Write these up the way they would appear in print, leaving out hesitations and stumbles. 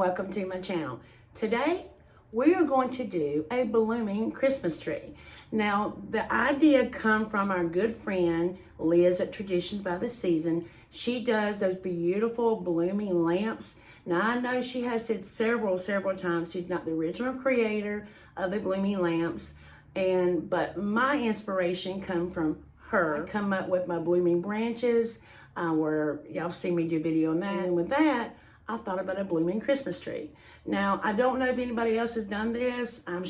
welcome to my channel. Today we are going to do a blooming Christmas tree. Now the idea come from our good friend Liz at Traditions by the Season. She does those beautiful blooming lamps. Now I know she has said several times she's not the original creator of the blooming lamps, but my inspiration come from her. I come up with my blooming branches, where y'all see me do video on that, and with that I thought about a blooming Christmas tree. Now, I don't know if anybody else has done this. I'm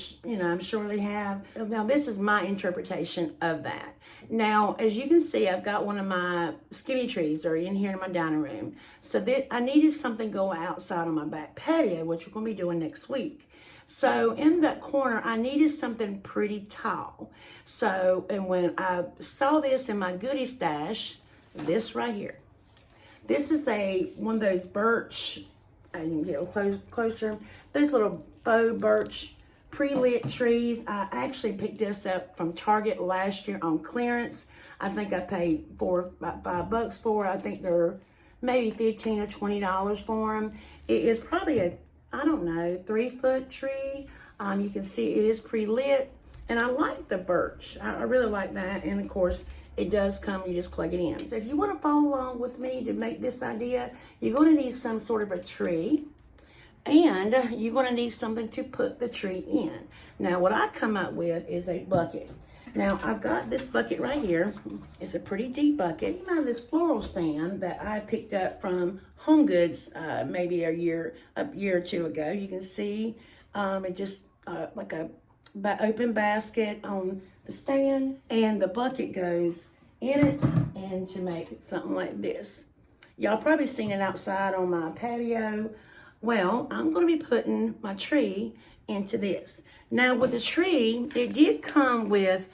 sure they have. Now, this is my interpretation of that. Now, as you can see, I've got one of my skinny trees that are in here in my dining room. So I needed something to go outside on my back patio, which we're going to be doing next week. So in that corner, I needed something pretty tall. So, and when I saw this in my goodie stash, this right here. This is one of those birch, I can get closer, those little faux birch pre-lit trees. I actually picked this up from Target last year on clearance. I think I paid about $5 for it. I think they're maybe $15 or $20 for them. It is probably a, I don't know, 3-foot tree. You can see it is pre-lit, and I like the birch. I really like that, and of course, it does come, you just plug it in. So if you want to follow along with me to make this idea, you're going to need some sort of a tree, and you're going to need something to put the tree in. Now, what I come up with is a bucket. Now, I've got this bucket right here. It's a pretty deep bucket. I have this floral stand that I picked up from Home Goods maybe a year or two ago. You can see it just like a open basket on the stand, and the bucket goes in it, and to make something like this. Y'all probably seen it outside on my patio. Well, I'm going to be putting my tree into this. Now with the tree, it did come with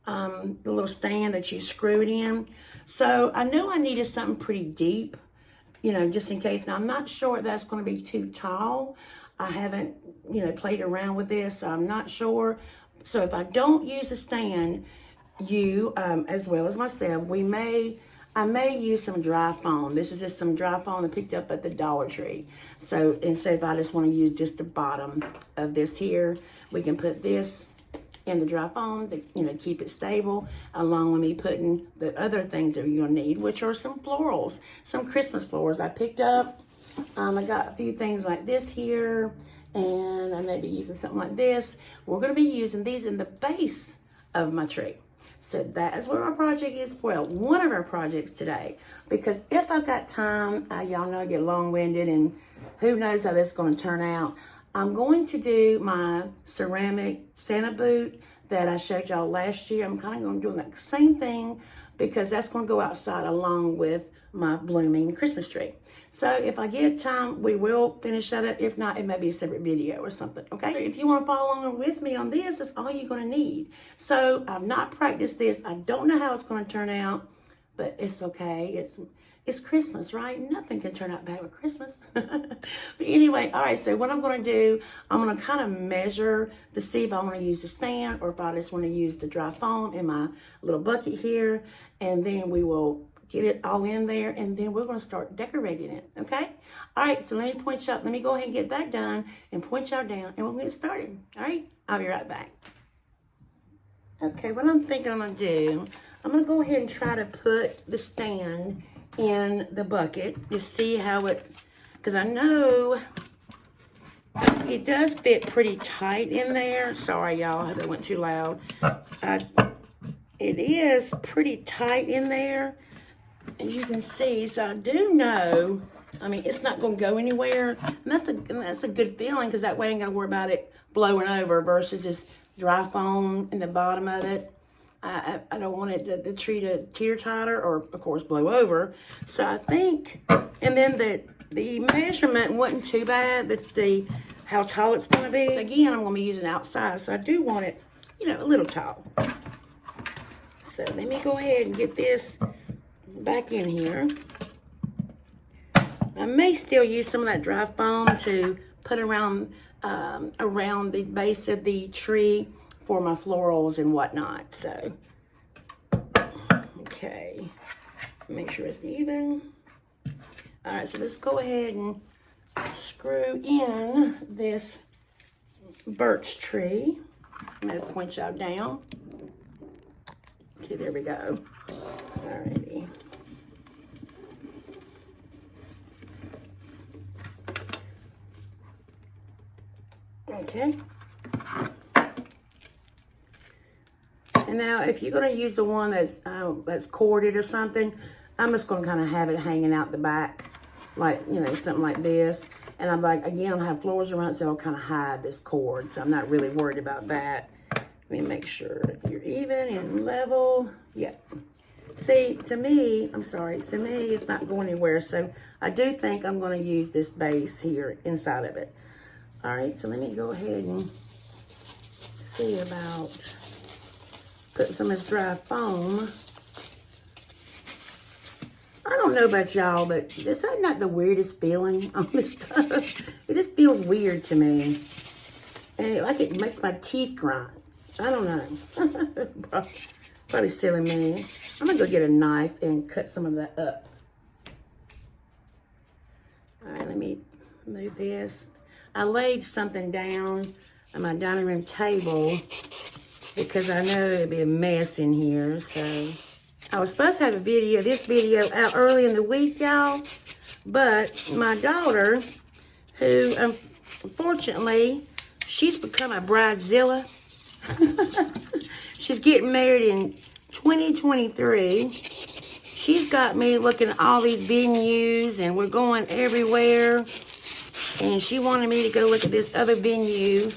the little stand that you screw it in. So I knew I needed something pretty deep, just in case. Now I'm not sure if that's going to be too tall. I haven't, played around with this, so I'm not sure. So if I don't use a stand, you, as well as myself, I may use some dry foam. This is just some dry foam I picked up at the Dollar Tree. So instead, if I just want to use just the bottom of this here, we can put this in the dry foam to, keep it stable, along with me putting the other things that you're gonna need, which are some florals, some Christmas florals I picked up. I got a few things like this here, and I may be using something like this. We're going to be using these in the base of my tree. So that is what our project is. Well, one of our projects today, because if I've got time, y'all know I get long-winded, and who knows how this is going to turn out. I'm going to do my ceramic Santa boot that I showed y'all last year. I'm kind of going to do that same thing, because that's going to go outside along with my blooming Christmas tree. So if I get time, we will finish that up. If not, it may be a separate video or something, okay? So if you want to follow along with me on this, that's all you're going to need. So I've not practiced this. I don't know how it's going to turn out, but it's okay. It's Christmas, right? Nothing can turn out bad with Christmas. But anyway, all right, so what I'm going to do, I'm going to kind of measure to see if I want to use the stand or if I just want to use the dry foam in my little bucket here, and then we will get it all in there, and then we're going to start decorating it, okay? All right, so let me go ahead and get that done and point y'all down, and we'll get started, all right? I'll be right back. Okay, what I'm thinking I'm going to do, I'm going to go ahead and try to put the stand in the bucket to see how it, because I know it does fit pretty tight in there. Sorry, y'all, that went too loud. It is pretty tight in there, as you can see. So I do know, it's not going to go anywhere, and that's a good feeling, because that way I ain't got to worry about it blowing over versus this dry foam in the bottom of it. I don't want the tree to teeter-totter or, of course, blow over. So I think, and then the measurement wasn't too bad, how tall it's going to be. So again, I'm going to be using outside, so I do want it, a little tall. So let me go ahead and get this back in here. I may still use some of that dry foam to put around the base of the tree for my florals and whatnot. So, okay, make sure it's even. All right, so let's go ahead and screw in this birch tree. I'm going to point y'all down. Okay, there we go. Alrighty. Okay. And now, if you're going to use the one that's corded or something, I'm just going to kind of have it hanging out the back, like, you know, something like this. And I'm like, again, I'll have floors around, so I'll kind of hide this cord. So I'm not really worried about that. Let me make sure you're even and level. Yep. See, to me, it's not going anywhere. So I do think I'm going to use this base here inside of it. All right, so let me go ahead and see about putting some of this dry foam. I don't know about y'all, but this is not the weirdest feeling on this stuff. It just feels weird to me. And like it makes my teeth grind. I don't know. Probably silly me. I'm gonna go get a knife and cut some of that up. All right, let me move this. I laid something down on my dining room table because I know it'd be a mess in here. So I was supposed to have this video out early in the week, y'all. But my daughter, who unfortunately, she's become a bridezilla. She's getting married in 2023. She's got me looking at all these venues and we're going everywhere. And she wanted me to go look at this other venue.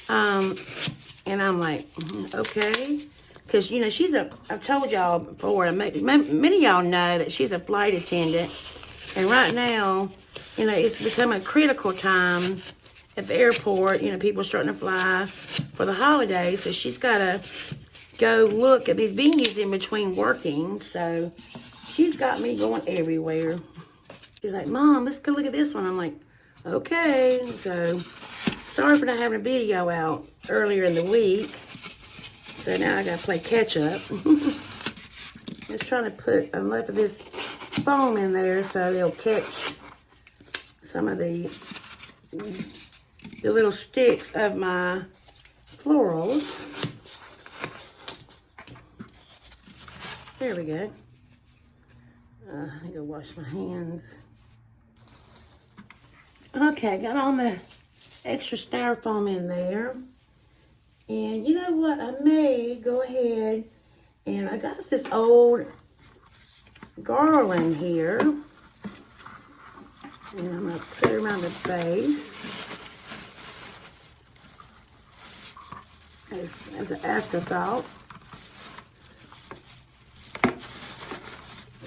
And I'm like, okay. Because, you know, I've told y'all before, many of y'all know that she's a flight attendant. And right now, you know, it's become a critical time at the airport. You know, people are starting to fly for the holidays. So she's got to go look at these venues in between working. So she's got me going everywhere. She's like, Mom, let's go look at this one. I'm like, okay. So sorry for not having a video out earlier in the week. So now I gotta play catch up. Just trying to put enough of this foam in there so they'll catch some of the little sticks of my florals. There we go. I gotta wash my hands. Okay, got all my extra styrofoam in there. And you know what? I may go ahead and I got this old garland here. And I'm going to put it around the base as an afterthought.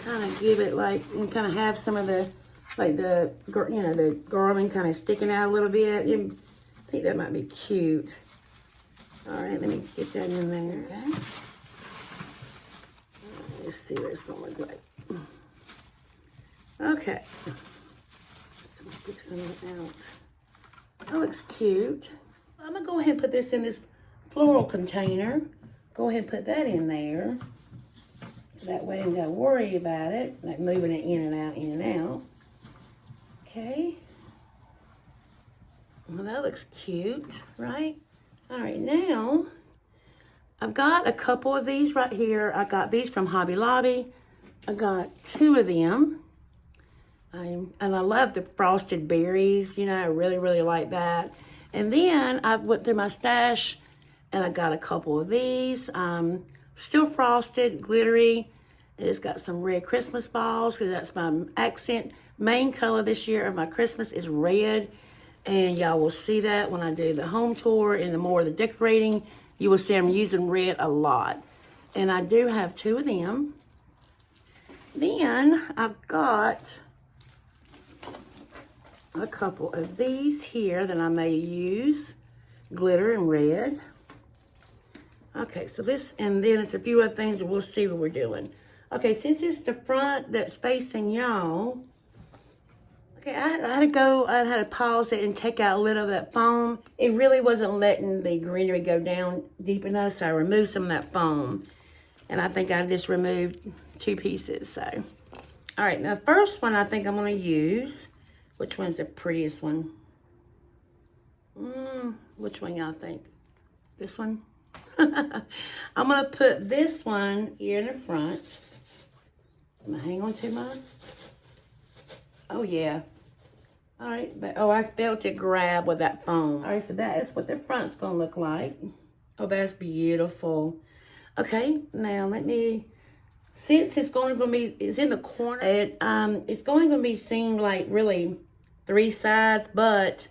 Kind of give it like, and kind of have some of the, like the, you know, the garland kind of sticking out a little bit. I think that might be cute. All right, let me get that in there, okay? Let's see what it's gonna look like. Okay. So stick some of it out. That looks cute. I'm gonna go ahead and put this in this floral container. Go ahead and put that in there. So that way I don't gotta worry about it, like moving it in and out. Okay. Well, that looks cute, right? All right, now I've got a couple of these right here. I got these from Hobby Lobby. I got 2 of them. And I love the frosted berries. You know, I really, really like that. And then I went through my stash and I got a couple of these. Still frosted, glittery. It's got some red Christmas balls because that's my accent. Main color this year of my Christmas is red. And y'all will see that when I do the home tour and the more of the decorating. You will see I'm using red a lot. And I do have 2 of them. Then I've got a couple of these here that I may use. Glitter and red. Okay, so this, and then it's a few other things that we'll see what we're doing. Okay, since it's the front that's facing y'all, okay, I had to pause it and take out a little of that foam. It really wasn't letting the greenery go down deep enough, so I removed some of that foam. And I think I just removed 2 pieces, so. All right, now the first one I think I'm gonna use Which one's the prettiest one? Which one y'all think? This one? I'm gonna put this one here in the front. I'm gonna hang on to mine. Oh yeah. All right, but oh, I felt it grab with that foam. All right, so that is what the front's gonna look like. Oh, that's beautiful. Okay, now let me, since it's going to be, it's in the corner, it's going to be seen like really 3 sides, but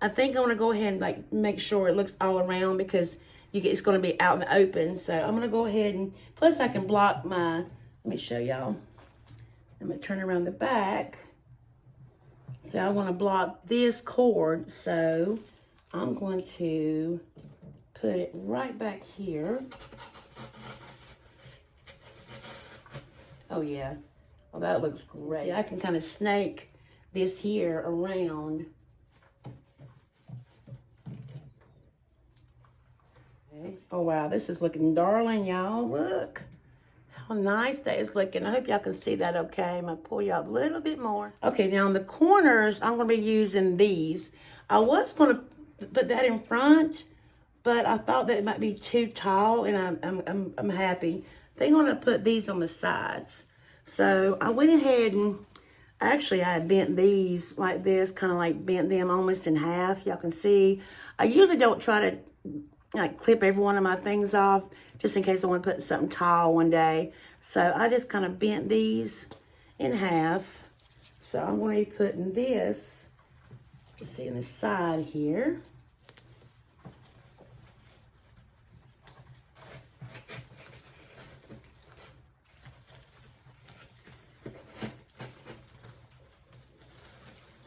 I think I want to go ahead and like make sure it looks all around because it's going to be out in the open. So I'm going to go ahead and, plus I can block my, let me show y'all. I'm going to turn around the back. So I want to block this cord, so I'm going to put it right back here. Oh yeah, well that looks great. See, I can kind of snake this here around. Okay. Oh wow, this is looking darling, y'all. Look how nice that is looking. I hope y'all can see that okay. I'm gonna pull you up a little bit more. Okay, now on the corners, I'm gonna be using these. I was gonna put that in front, but I thought that it might be too tall, and I'm happy. They're gonna put these on the sides. So I went ahead and actually I bent these like this, kind of like bent them almost in half. Y'all can see. I usually don't try to like clip every one of my things off, just in case I want to put something tall one day. So I just kind of bent these in half. So I'm going to be putting this, you see, in the side here.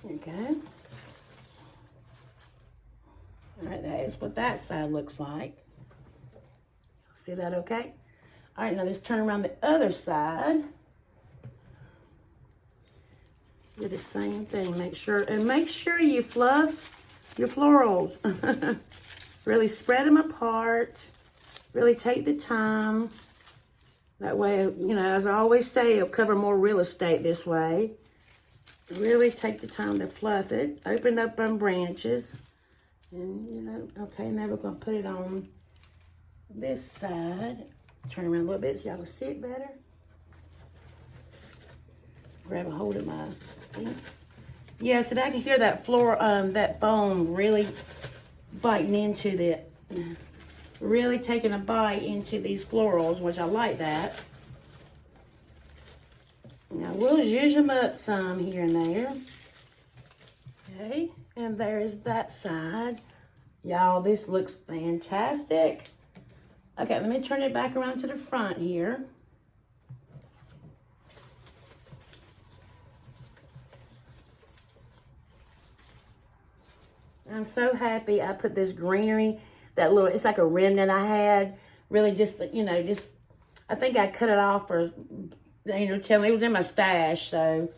Okay. All right, that is what that side looks like. See that okay? All right, now let's turn around the other side. Do the same thing. Make sure you fluff your florals. Really spread them apart. Really take the time. That way, you know, as I always say, it'll cover more real estate this way. Really take the time to fluff it. Open up on branches. And, you know, okay, now we're going to put it on this side. Turn around a little bit so y'all can see it better. Grab a hold of my thing. Yeah, so I can hear that that foam really biting into the, really taking a bite into these florals, which I like that. Now we'll zhuzh them up some here and there. Okay, and there's that side. Y'all, this looks fantastic. Okay, let me turn it back around to the front here. I'm so happy I put this greenery, that little, it's like a remnant I had. Really just, you know, just, I think I cut it off for, you know, tell me it was in my stash, so.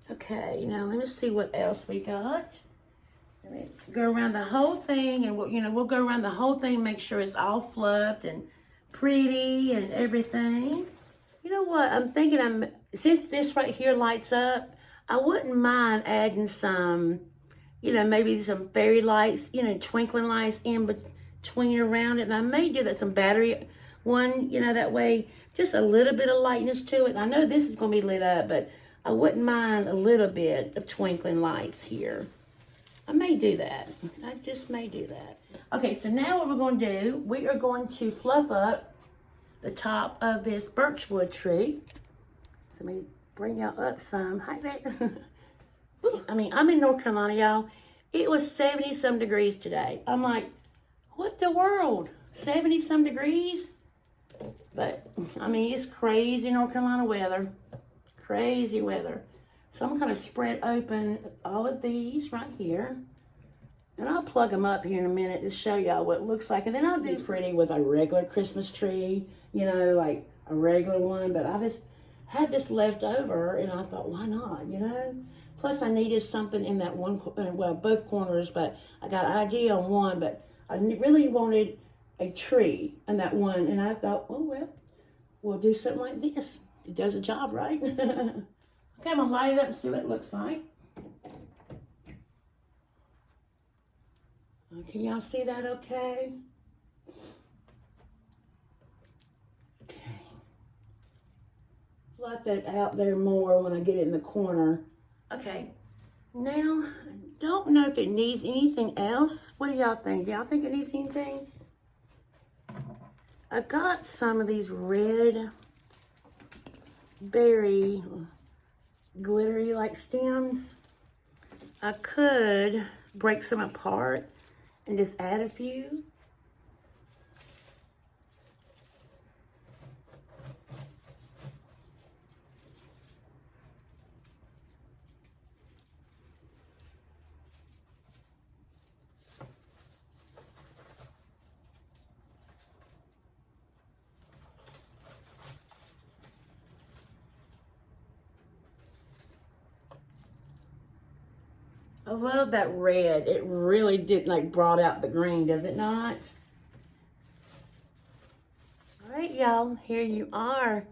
Okay, now let me see what else we got. Let me go around the whole thing, and we'll, you know, we'll go around the whole thing, make sure it's all fluffed and pretty and everything. You know what, I'm thinking since this right here lights up, I wouldn't mind adding some, you know, maybe some fairy lights, you know, twinkling lights in between around it. And I may do that, some battery one, you know, that way, just a little bit of lightness to it. I know this is going to be lit up, but I wouldn't mind a little bit of twinkling lights here. I may do that. I just may do that. Okay, so now what we're going to do, we are going to fluff up the top of this birchwood tree. So let me bring y'all up some. Hi there. I mean, I'm in North Carolina, y'all. It was 70-some degrees today. I'm like, what the world? 70-some degrees? But, I mean, it's crazy North Carolina weather. Crazy weather. So I'm going to spread open all of these right here. And I'll plug them up here in a minute to show y'all what it looks like. And then I'll do pretty with a regular Christmas tree, you know, like a regular one. But I just had this left over, and I thought, why not, you know? Plus, I needed something in that one, well, both corners, but I got an idea on one, but I really wanted a tree in that one. And I thought, oh, well, we'll do something like this. it does the job, right? Okay, I'm gonna light it up and see what it looks like. Can y'all see that okay? Okay. Light that out there more when I get it in the corner. Okay. Now, I don't know if it needs anything else. What do y'all think? Y'all think it needs anything? I've got some of these red berry glittery like stems. I could break some apart and just add a few. I love that red. It really did like brought out the green, does it not? All right, y'all, here you are.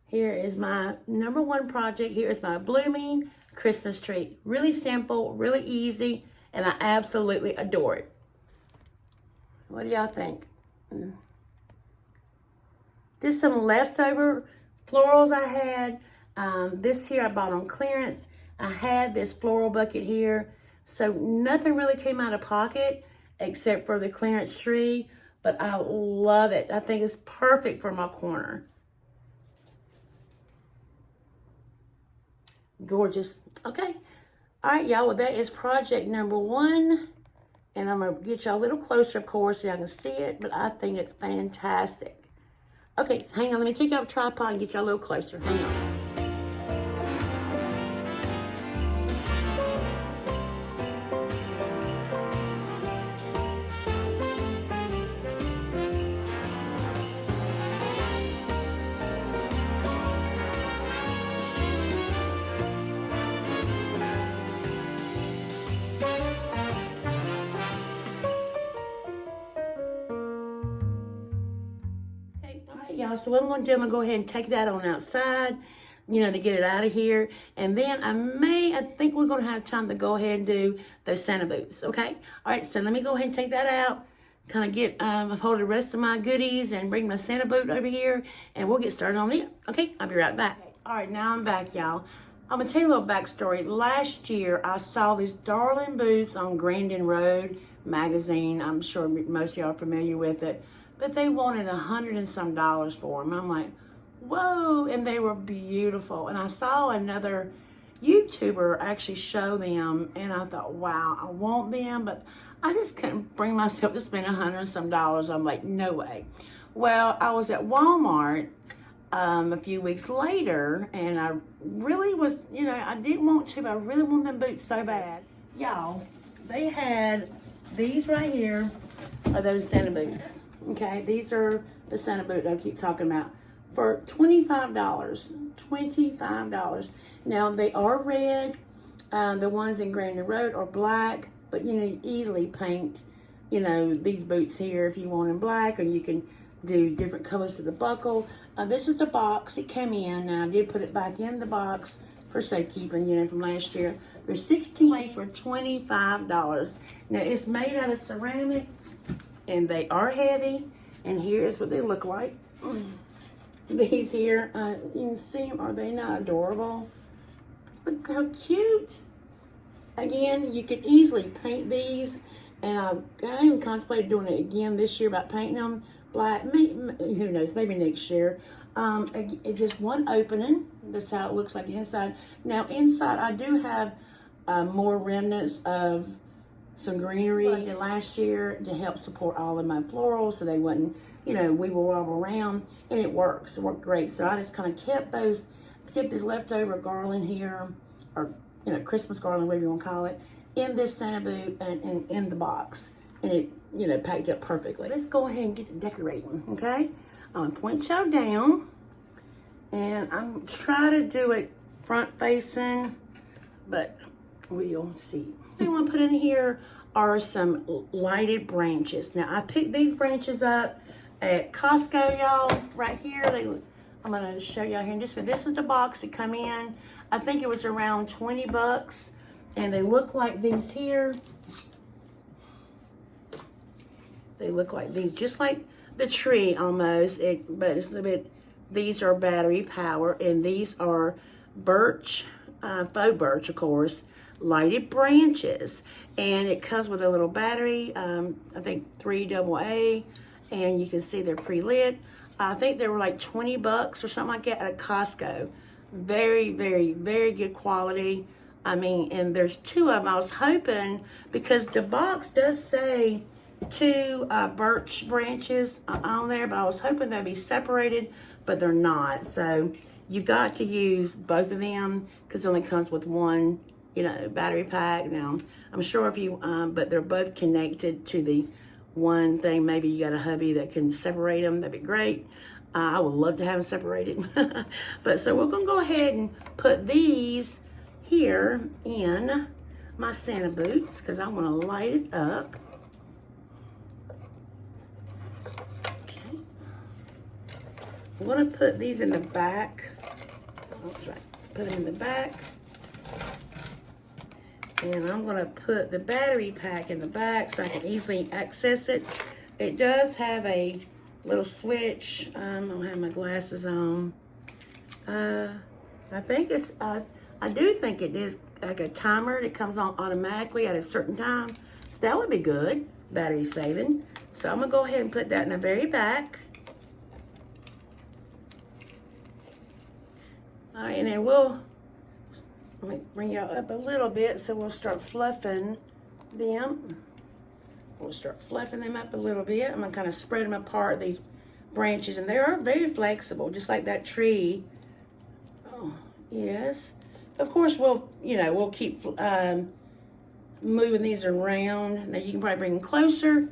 Here is my #1 project. Here is my blooming Christmas tree. Really simple, really easy, and I absolutely adore it. What do y'all think? This is some leftover florals I had. This here I bought on clearance. I had this floral bucket here, so nothing really came out of pocket except for the clearance tree, but I love it. I think it's perfect for my corner. Gorgeous. Okay. All right, y'all. Well, that is project #1, and I'm going to get y'all a little closer, of course, so y'all can see it, but I think it's fantastic. Okay, so hang on. Let me take you off the tripod and get y'all a little closer. Hang on. Y'all, so what I'm going to do, I'm going to go ahead and take that on outside, you know, to get it out of here. And then I think we're going to have time to go ahead and do those Santa boots, okay? All right, so let me go ahead and take that out, kind of get, hold the rest of my goodies and bring my Santa boot over here, and we'll get started on it. Okay, I'll be right back. All right, now I'm back, y'all. I'm going to tell you a little backstory. Last year, I saw these darling boots on Grandin Road magazine. I'm sure most of y'all are familiar with it. But they wanted $100 and some for them. I'm like, whoa, and they were beautiful. And I saw another YouTuber actually show them, and I thought, wow, I want them, but I just couldn't bring myself to spend $100 and some. I'm like, no way. Well, I was at Walmart a few weeks later, and I really was, you know, I didn't want to, but I really wanted them boots so bad. Y'all, they had these right here are those Santa boots. Okay, these are the Santa boot I keep talking about for $25. $25. Now they are red. The ones in Grandin Road are black, but you know, you easily paint, you know, these boots here if you want them black, or you can do different colors to the buckle. This is the box it came in. Now I did put it back in the box for safekeeping, you know, from last year. They're 16 for $25. Now it's made out of ceramic, and they are heavy, and here's what they look like. These here, you can see them. Are they not adorable? Look how cute. Again, you could easily paint these, and I even contemplated doing it again this year about painting them black. Who knows, maybe next year. It's just one opening. That's how it looks like inside. Now inside, I do have more remnants of some greenery I did last year to help support all of my florals so they wouldn't, you know, wibble wobble around, and it works. It worked great. So I just kind of kept this leftover garland here, or, you know, Christmas garland, whatever you want to call it, in this Santa boot and in the box. And it, you know, packed up perfectly. Let's go ahead and get to decorating, okay? I'm going to point y'all down, and I'm trying to do it front facing, but we'll see. What I want to put in here are some lighted branches. Now I picked these branches up at Costco, y'all, right here. They I'm gonna show y'all here in just a minute. This is the box that come in. I think it was around 20 bucks. And they look like these here. They look like these, just like the tree almost, but it's a little bit, these are battery power, and these are birch, faux birch, of course, lighted branches. And it comes with a little battery, I think 3 AA, and you can see they're pre-lit. I think they were like 20 bucks or something like that at a Costco. Very, very, very good quality. I mean, and there's 2 of them. I was hoping, because the box does say 2 birch branches on there, but I was hoping they'd be separated, but they're not. So you got to use both of them because it only comes with 1, you know, battery pack. Now, I'm sure if you, but they're both connected to the one thing. Maybe you got a hubby that can separate them. That'd be great. I would love to have them separated. But so we're gonna go ahead and put these here in my Santa boots because I want to light it up. Okay. I'm going to put these in the back. That's right. Put them in the back. And I'm going to put the battery pack in the back so I can easily access it. It does have a little switch. I don't have my glasses on. I think it's, I do think it is like a timer that comes on automatically at a certain time. So that would be good, battery saving. So I'm gonna go ahead and put that in the very back. All right, and then let me bring y'all up a little bit so we'll start fluffing them. We'll start fluffing them up a little bit. I'm gonna kind of spread them apart, these branches, and they are very flexible, just like that tree. Oh, yes. Of course, we'll keep moving these around. Now you can probably bring them closer.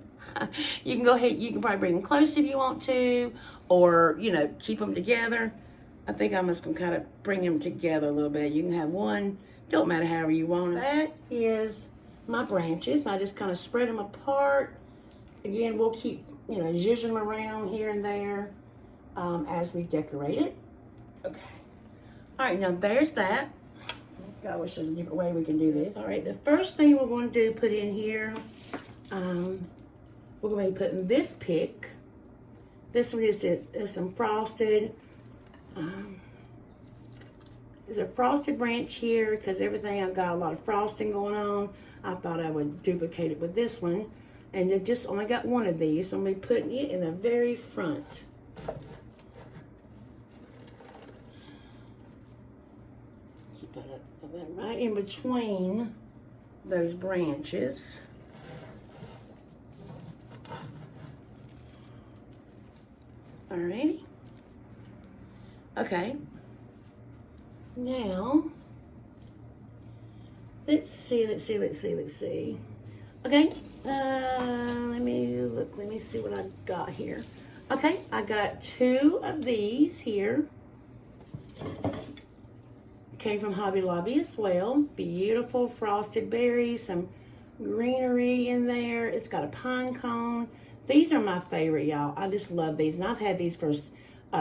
You can go ahead, you can probably bring them close if you want to, or, you know, keep them together. I think I'm just gonna kind of bring them together a little bit. You can have one, don't matter however you want. That is my branches. I just kind of spread them apart. Again, we'll keep, you know, zhuzhing them around here and there as we decorate it. Okay. All right, now there's that. I wish there's a different way we can do this. All right, the first thing we're going to do, put in here, we're going to be putting this pick. This one is some frosted. There's a frosted branch here because everything, I've got a lot of frosting going on. I thought I would duplicate it with this one. And they just only got one of these, so I'm going to be putting it in the very front. Keep that up, right in between those branches. Alrighty. Okay. Now, let's see. Okay, let me see what I got here. Okay, I got 2 of these here. Came from Hobby Lobby as well. Beautiful frosted berries, some greenery in there. It's got a pine cone. These are my favorite, y'all. I just love these, and I've had these for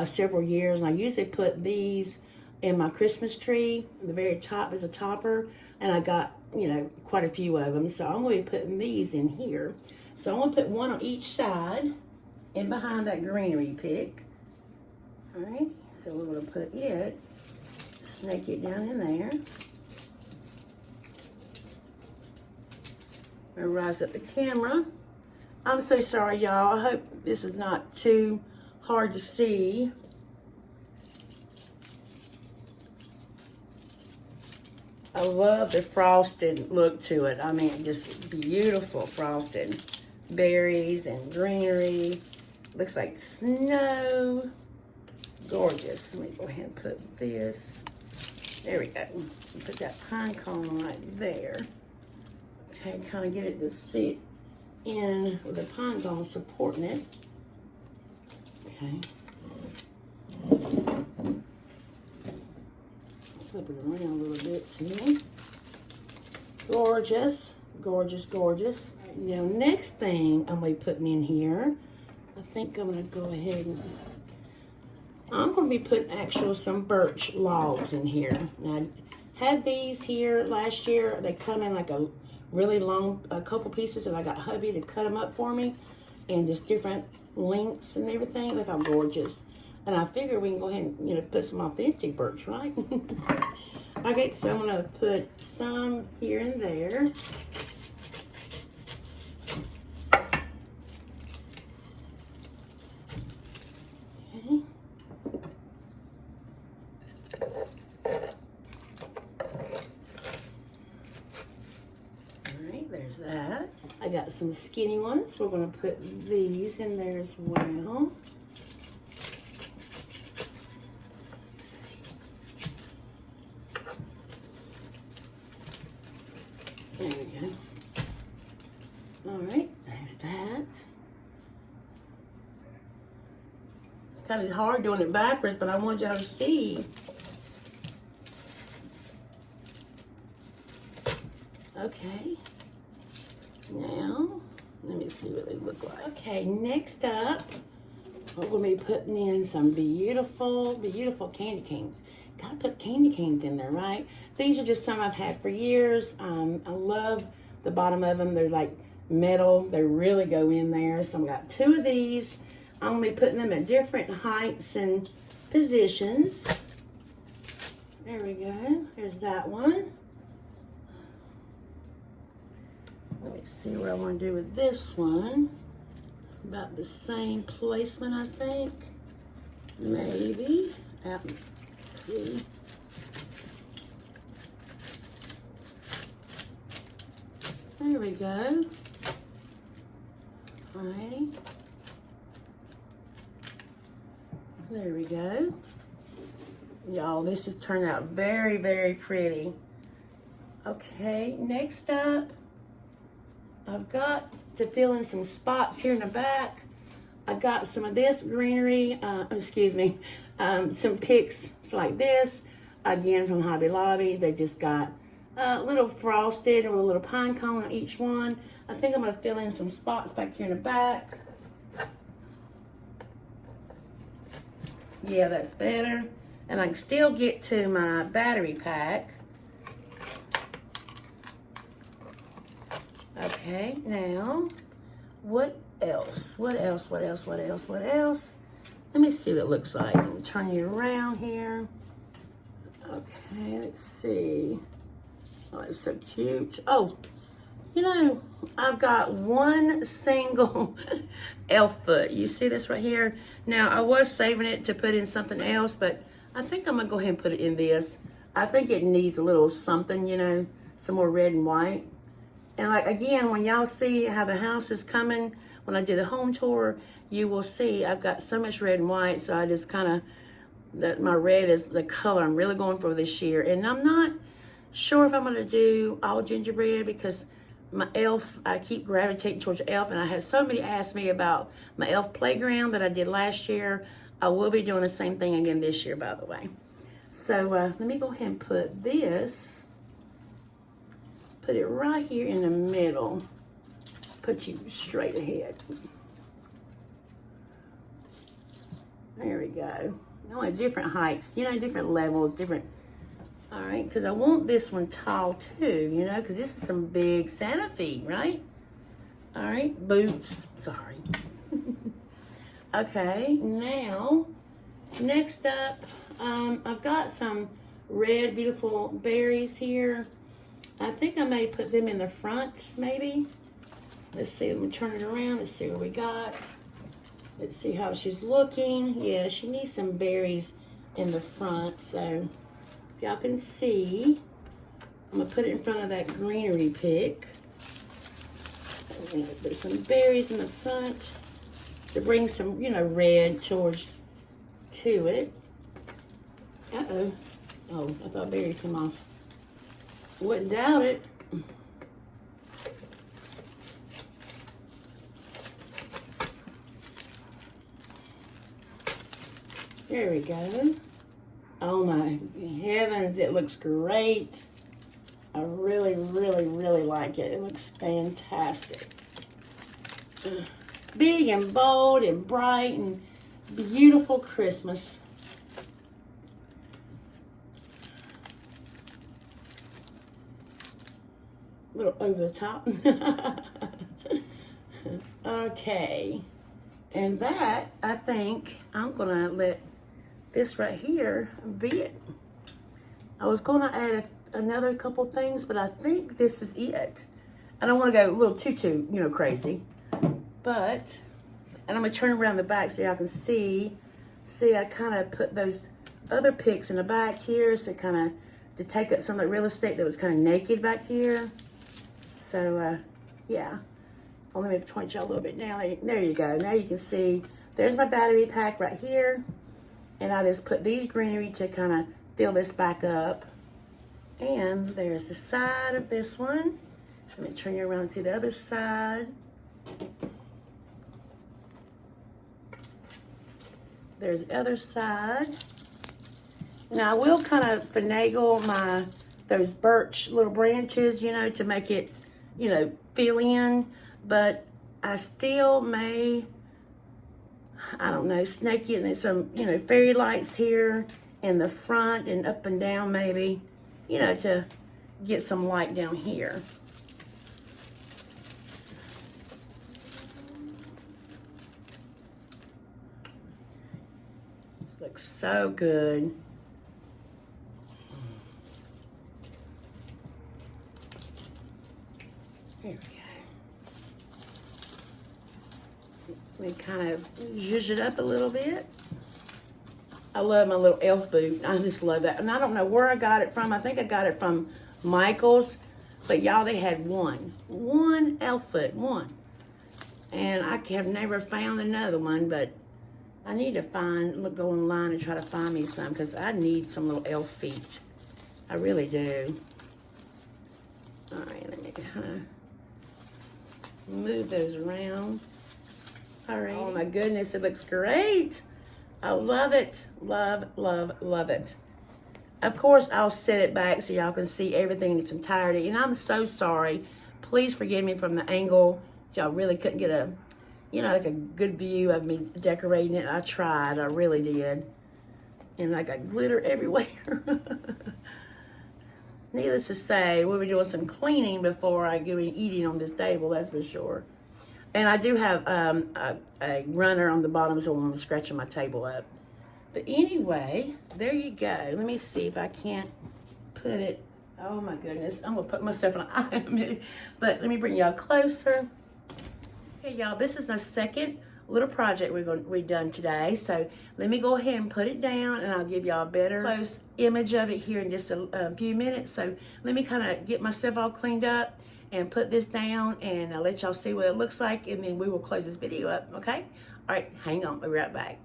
several years, and I usually put these in my Christmas tree. The very top is a topper, and I got, you know, quite a few of them. So I'm going to be putting these in here. So I'm going to put one on each side and behind that greenery pick. All right, so we're going to put it, snake it down in there. I'm going to rise up the camera. I'm so sorry, y'all. I hope this is not too hard to see. I love the frosted look to it. I mean, just beautiful frosted berries and greenery. Looks like snow. Gorgeous. Let me go ahead and put this. There we go. Put that pine cone right there. Okay, kind of get it to sit in with the pine cone supporting it. Okay. Flip it around a little bit too. Gorgeous, gorgeous, gorgeous. Right, now, next thing I'm going to be putting in here, I think I'm going to go ahead and I'm going to be putting some birch logs in here. Now, I had these here last year. They come in like a really long, a couple pieces, and I got hubby to cut them up for me in just different lengths and everything. Look how gorgeous. And I figure we can go ahead and, you know, put some authentic birch, right? Okay, so I'm going to put some here and there. Okay. Alright, there's that. I got some skinny ones. We're going to put these in there as well. There we go. Alright, there's that. It's kind of hard doing it backwards, but I want y'all to see. Okay. Now, let me see what they look like. Okay, next up, we're going to be putting in some beautiful, beautiful candy canes. Gotta put candy canes in there, right? These are just some I've had for years. I love the bottom of them. They're like metal. They really go in there. So I've got 2 of these. I'm gonna be putting them at different heights and positions. There we go. There's that one. Let me see what I want to do with this one. About the same placement, I think. Maybe. Let's see. There we go. All right. There we go. Y'all, this has turned out very, very pretty. Okay, next up, I've got to fill in some spots here in the back. I got some of this greenery, some picks like this, again from Hobby Lobby. They just got a little frosted with a little pine cone on each one. I think I'm gonna fill in some spots back here in the back. Yeah, that's better. And I can still get to my battery pack. Okay, now, what else? What else? Let me see what it looks like. Let me turn you around here. Okay, let's see. Oh, it's so cute. Oh, you know, I've got one single elf foot. You see this right here? Now, I was saving it to put in something else, but I think I'm gonna go ahead and put it in this. I think it needs a little something, you know, some more red and white. And like, again, when y'all see how the house is coming, when I do the home tour, you will see I've got so much red and white, so I just kind of, my red is the color I'm really going for this year. And I'm not sure if I'm gonna do all gingerbread because my elf, I keep gravitating towards elf, and I had so many ask me about my elf playground that I did last year. I will be doing the same thing again this year, by the way. So let me go ahead and put this. Put it right here in the middle. Put you straight ahead. There we go. I want different heights, you know, different levels, different. All right, because I want this one tall too, you know, because this is some big Santa feet, right? All right, boots. Sorry. Okay, now, next up, I've got some red, beautiful berries here. I think I may put them in the front, maybe. Let's see, let me turn it around. Let's see what we got. Let's see how she's looking. Yeah, she needs some berries in the front. So, if y'all can see, I'm gonna put it in front of that greenery pick. I'm gonna put some berries in the front to bring some, you know, red towards to it. Uh-oh. Oh, I thought berries come off. Wouldn't doubt it. There we go. Oh my heavens, it looks great. I really, really, really like it. It looks fantastic. Big and bold and bright and beautiful Christmas. little over the top. Okay, and that, I think I'm gonna let this right here be it. I was gonna add another couple things, but I think this is it. I don't want to go a little too, you know, crazy. But, and I'm gonna turn around the back so y'all can see. See, I kind of put those other picks in the back here, so kind of to take up some of the real estate that was kind of naked back here. So, yeah. Oh, let me point y'all a little bit now. There you go. Now you can see there's my battery pack right here. And I just put these greenery to kind of fill this back up. And there's the side of this one. Let me turn you around and see the other side. There's the other side. Now I will kind of finagle those birch little branches, you know, to make it, you know, fill in. But I still may, I don't know, snake it in some, you know, fairy lights here in the front and up and down maybe, you know, to get some light down here. This looks so good. Here we go. Let me kind of zhuzh it up a little bit. I love my little elf boot. I just love that. And I don't know where I got it from. I think I got it from Michael's. But y'all, they had one elf foot, one. And I have never found another one, but I need to go online and try to find me some, because I need some little elf feet. I really do. All right, let me kind of move those around. All right. Oh my goodness, it looks great. I love it. Love, love, love it. Of course, I'll set it back so y'all can see everything in its entirety. And I'm so sorry. Please forgive me from the angle. Y'all really couldn't get a, you know, like a good view of me decorating it. I tried. I really did. And I got glitter everywhere. Needless to say, we'll be doing some cleaning before I go eating on this table, that's for sure. And I do have a runner on the bottom, so I'm scratching my table up. But anyway, there you go. Let me see if I can't put it. Oh my goodness, I'm gonna put myself in an eye in a minute. But let me bring y'all closer. Okay, y'all, this is the second little project we've done today. So let me go ahead and put it down, and I'll give y'all a better close image of it here in just a few minutes. So let me kind of get myself all cleaned up and put this down, and I'll let y'all see what it looks like, and then we will close this video up, okay? All right, hang on, we'll be right back.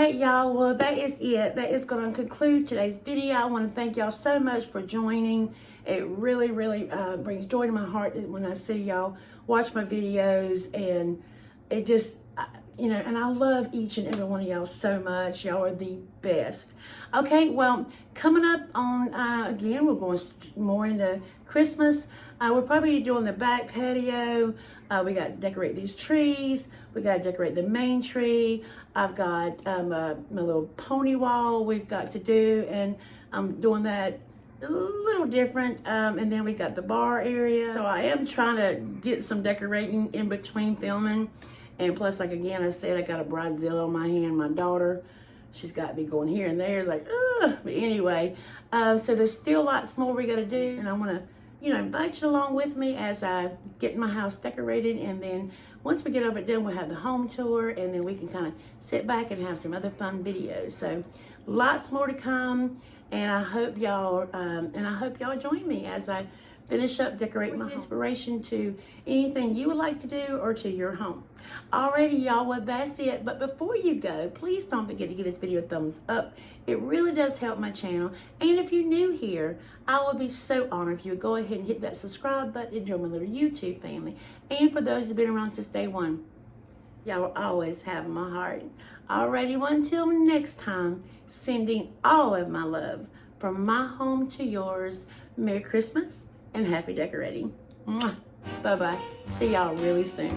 Y'all, well, that is it. That is going to conclude today's video. I want to thank y'all so much for joining. It really, really brings joy to my heart when I see y'all watch my videos, and it just, you know, and I love each and every one of y'all so much. Y'all are the best. Okay, well, coming up on, again, we're going more into Christmas. We're probably doing the back patio. We got to decorate these trees. We got to decorate the main tree. I've got my little pony wall we've got to do, and I'm doing that a little different. And then we got the bar area. So I am trying to get some decorating in between filming. And plus, like again, I said, I got a bridezilla on my hand. My daughter, she's got me going here and there. It's like, ugh. But anyway, so there's still lots more we got to do. And I want to, you know, invite you along with me as I get my house decorated. And then once we get over it done, we'll have the home tour, and then we can kind of sit back and have some other fun videos. So lots more to come, and I hope y'all join me as I finish up decorating my inspiration to anything you would like to do or to your home. Alrighty, y'all, well, that's it. But before you go, please don't forget to give this video a thumbs up. It really does help my channel. And if you're new here, I would be so honored if you would go ahead and hit that subscribe button and join my little YouTube family. And for those who've been around since day one, y'all will always have my heart. Alrighty, well, until next time, sending all of my love from my home to yours. Merry Christmas and happy decorating. Mwah. Bye-bye. See y'all really soon.